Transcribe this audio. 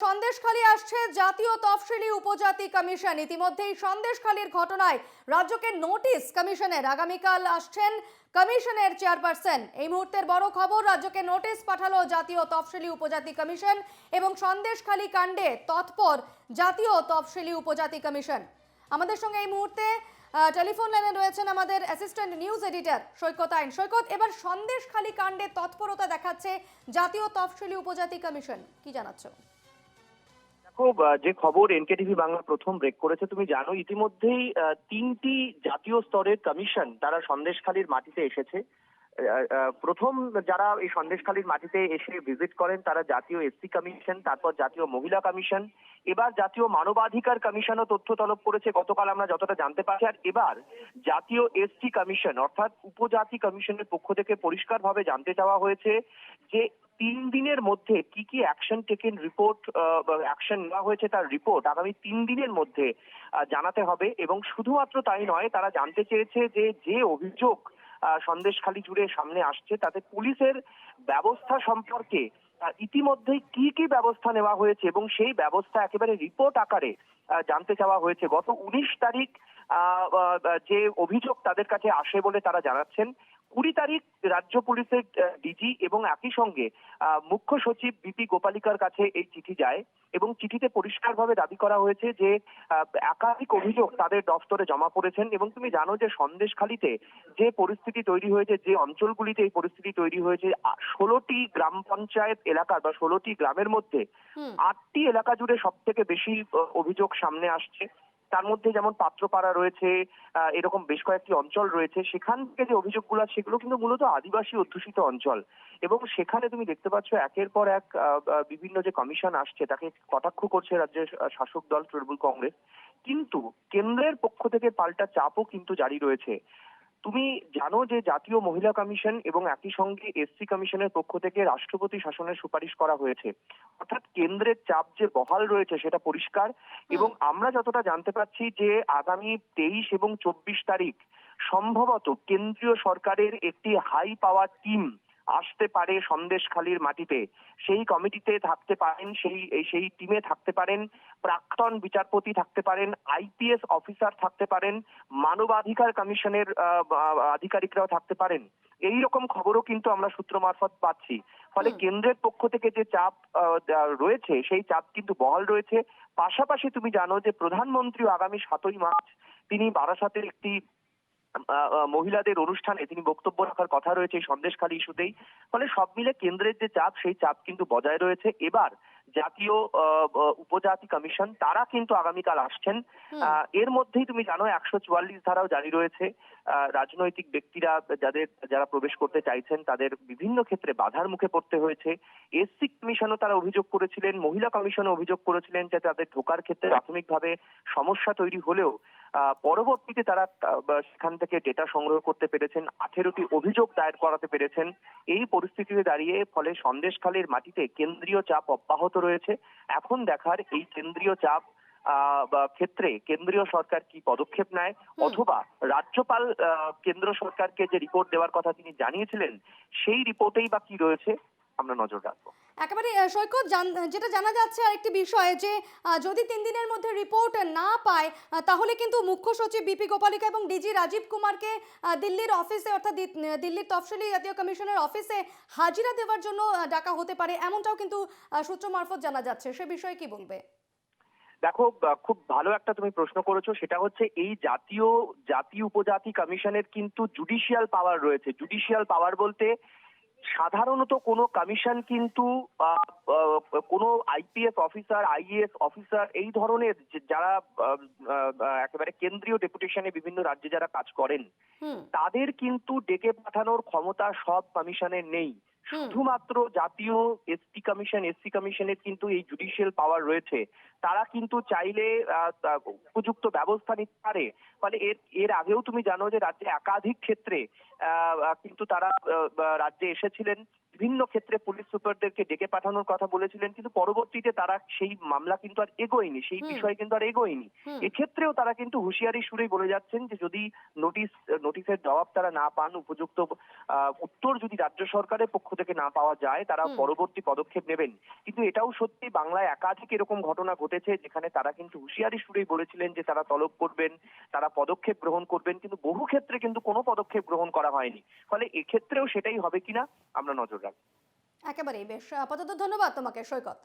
সন্দেশখালী আসছে জাতীয় তফসিলি উপজাতি কমিশন। ইতিমধ্যেই সন্দেশখালীর ঘটনায় রাজ্যকে নোটিশ কমিশনের। আগামীকাল আসছেন কমিশনের চেয়ারপারসন। এই মুহূর্তের বড় খবর, রাজ্যকে নোটিশ পাঠালো জাতীয় তফসিলি উপজাতি কমিশন এবং সন্দেশখালী কাণ্ডে তৎপর জাতীয় তফসিলি উপজাতি কমিশন। আমাদের সঙ্গে এই মুহূর্তে টেলিফোন লাইনে রয়েছেন আমাদের অ্যাসিস্ট্যান্ট নিউজ এডিটর সৈকত আইন। সৈকত, এবার সন্দেশখালী কাণ্ডে তৎপরতা দেখাচ্ছে জাতীয় তফসিলি উপজাতি কমিশন, কি জানাচ্ছ? যে খবর এনকেটিভি বাংলা প্রথম ব্রেক করেছে, তুমি জানো ইতিমধ্যেই তিনটি জাতীয় স্তরের কমিশন তারা সন্দেশখালীর মাটিতে এসেছে। প্রথম যারা এই সন্দেশখালীর মাটিতে এসে ভিজিট করেন তারা জাতীয় এসসি কমিশন, তারপর জাতীয় মহিলা কমিশন, এবার জাতীয় মানবাধিকার কমিশনও তথ্য তলব করেছে গতকাল আমরা যতটা জানতে পারছি। আর এবার জাতীয় এসটি কমিশন অর্থাৎ উপজাতি কমিশনের পক্ষ থেকে পরিষ্কারভাবে জানতে চাওয়া হয়েছে যে 3 দিনের মধ্যে কি কি অ্যাকশন টেকেন রিপোর্ট অ্যাকশন নেওয়া হয়েছে তার রিপোর্ট আগামী 3 দিনের মধ্যে জানাতে হবে। এবং শুধুমাত্র তাই নয়, তারা জানতে চেয়েছে যে যে অভিযোগ সন্দেশখালী জুড়ে সামনে আসছে তাতে পুলিশের ব্যবস্থা সম্পর্কে ইতিমধ্যেই কি কি ব্যবস্থা নেওয়া হয়েছে এবং সেই ব্যবস্থা একেবারে রিপোর্ট আকারে জানতে চাওয়া হয়েছে। গত 19 তারিখ যে অভিযোগ তাদের কাছে আসে বলে তারা জানাচ্ছেন, 20 তারিখ রাজ্য পুলিশের ডিজি এবং একই সঙ্গে মুখ্য সচিব বিপি গোপালিকার কাছে এই চিঠি যায় এবং চিঠিতে পরিষ্কারভাবে দাবি করা হয়েছে যে একাধিক অভিযোগ তাদের দফতরে জমা পড়েছেন। এবং তুমি জানো যে সন্দেশখালীতে যে পরিস্থিতি তৈরি হয়েছে, যে অঞ্চলগুলিতে এই পরিস্থিতি তৈরি হয়েছে, 16টি গ্রাম পঞ্চায়েত এলাকা বা 16টি গ্রামের মধ্যে 8টি এলাকা জুড়ে সব থেকে বেশি অভিযোগ সামনে আসছে। তার মধ্যে যেমন পাত্রপাড়া রয়েছে, এরকম বেশ কয়েকটি অঞ্চল রয়েছে। সেখান থেকে যে অভিযোগগুলো সেগুলো কিন্তু মূলত আদিবাসী অধ্যুষিত অঞ্চল এবং সেখানে তুমি দেখতে পাচ্ছ একের পর এক বিভিন্ন যে কমিশন আসছে তাকে কটাক্ষ করছে রাজ্যের শাসক দল তৃণমূল কংগ্রেস। কিন্তু কেন্দ্রের পক্ষ থেকে পাল্টা চাপও কিন্তু জারি রয়েছে। তুমি জানো যে জাতীয় মহিলা কমিশন এবং একই সঙ্গে এসসি কমিশনের পক্ষ থেকে রাষ্ট্রপতি শাসনের সুপারিশ করা হয়েছে। অর্থাৎ কেন্দ্রের চাপ যে বহাল রয়েছে সেটা পরিষ্কার। এবং আমরা যতটা জানতে পারছি যে আগামী 23 এবং 24 তারিখ সম্ভবত কেন্দ্রীয় সরকারের একটি হাই পাওয়ার টিম আসতে পারে সন্দেশখালীর মাটিতে। সেই কমিটিতে থাকতে পারেন, সেই টিমে থাকতে পারেন প্রাক্তন বিচারপতি, থাকতে পারেন আইপিএস অফিসার, থাকতে পারেন মানবাধিকার কমিশনের আধিকারিকরাও থাকতে পারেন। এই রকম খবরও কিন্তু আমরা সূত্র মারফত পাচ্ছি। ফলে কেন্দ্রের পক্ষ থেকে যে চাপ রয়েছে সেই চাপ কিন্তু বহাল রয়েছে। পাশাপাশি তুমি জানো যে প্রধানমন্ত্রী আগামী 7ই মার্চ তিনি বারাসাতের একটি মহিলাদের অনুষ্ঠানে তিনি বক্তব্য রাখার কথা রয়েছে এই সন্দেশখালী ইস্যুতেই। ফলে সব মিলে কেন্দ্রের যে চাপ সেই চাপ কিন্তু বজায় রয়েছে। এবার জাতীয় উপজাতি কমিশন তারা কিন্তু আগামীকাল আসছেন। এর মধ্যেই তুমি জানো 144 ধারাও জারি রয়েছে। রাজনৈতিক ব্যক্তিরা যারা প্রবেশ করতে চাইছেন তাদের বিভিন্ন ক্ষেত্রে বাধার মুখে পড়তে হয়েছে। এসসি কমিশনও তারা অভিযোগ করেছিলেন, মহিলা কমিশনও অভিযোগ করেছিলেন যে তাদের ঢোকার ক্ষেত্রে প্রাথমিকভাবে সমস্যা তৈরি হলেও পরবর্তীতে তারা সেখান থেকে ডেটা সংগ্রহ করতে পেরেছেন, 18টি অভিযোগ দায়ের করাতে পেরেছেন। এই পরিস্থিতিতে দাঁড়িয়ে ফলে সন্দেশখালীর মাটিতে কেন্দ্রীয় চাপ অব্যাহত রয়েছে। এখন দেখার এই কেন্দ্রীয় চাপ ক্ষেত্রে কেন্দ্রীয় সরকার কি পদক্ষেপ নেয়, অথবা রাজ্যপাল কেন্দ্র সরকারকে যে রিপোর্ট দেওয়ার কথা তিনি জানিয়েছিলেন সেই রিপোর্টেই বা কি রয়েছে আমরা নজর রাখবো। একেবারে সৈকত, যেটা জানা যাচ্ছে আরেকটি বিষয় যে যদি 3 দিনের মধ্যে রিপোর্ট না পায় তাহলে কিন্তু মুখ্য সচিব বিপি গোপালিকা এবং ডিজি রাজীব কুমারকে দিল্লির অফিসে অর্থাৎ দিল্লির তফসিলি জাতীয় কমিশনের অফিসে হাজিরা দেওয়ার জন্য ডাকা হতে পারে, এমনটাও কিন্তু সূত্র মারফত জানা যাচ্ছে। সে বিষয়ে কি বলবে? দেখো, খুব ভালো একটা তুমি প্রশ্ন করেছো। সেটা হচ্ছে এই জাতীয় উপজাতি কমিশনের কিন্তু জুডিশিয়াল পাওয়ার রয়েছে। জুডিশিয়াল পাওয়ার বলতে সাধারণত কোনো কমিশন কিন্তু কোনো আইপিএস অফিসার, আইএএস অফিসার এই ধরনের যারা একেবারে কেন্দ্রীয় ডেপুটেশনে বিভিন্ন রাজ্যে যারা কাজ করেন তাদের কিন্তু ডেকে পাঠানোর ক্ষমতা সব কমিশনের নেই। শুধুমাত্র জাতীয় এসটি কমিশন, এসসি কমিশনের কিন্তু এই জুডিশিয়াল পাওয়ার রয়েছে। তারা কিন্তু চাইলে উপযুক্ত ব্যবস্থা নিতে পারে। ফলে এর আগেও তুমি জানো যে রাজ্যে একাধিক ক্ষেত্রে কিন্তু তারা রাজ্যে এসেছিলেন, বিভিন্ন ক্ষেত্রে পুলিশ সুপারদেরকে ডেকে পাঠানোর কথা বলেছিলেন, কিন্তু পরবর্তীতে তারা সেই মামলা কিন্তু আর এগোয়নি, সেই বিষয়ে কিন্তু আর এগোয়নি। এক্ষেত্রেও তারা কিন্তু হুঁশিয়ারি সুরেই বলে যাচ্ছেন যে যদি নোটিশের জবাব তারা না পান, উপযুক্ত উত্তর যদি রাজ্য সরকারের পক্ষ থেকে না পাওয়া যায়, তারা পরবর্তী পদক্ষেপ নেবেন। কিন্তু এটাও সত্যি, বাংলায় একাধিক এরকম ঘটনা ঘটেছে যেখানে তারা কিন্তু হুঁশিয়ারি সুরেই বলেছিলেন যে তারা তলব করবেন, তারা পদক্ষেপ গ্রহণ করবেন, কিন্তু বহু ক্ষেত্রে কিন্তু কোনো পদক্ষেপ গ্রহণ করা হয়নি। ফলে এক্ষেত্রেও সেটাই হবে কিনা আমরা নজর রাখবো। একেবারেই বেশ, আপাতত ধন্যবাদ তোমাকে সৈকত।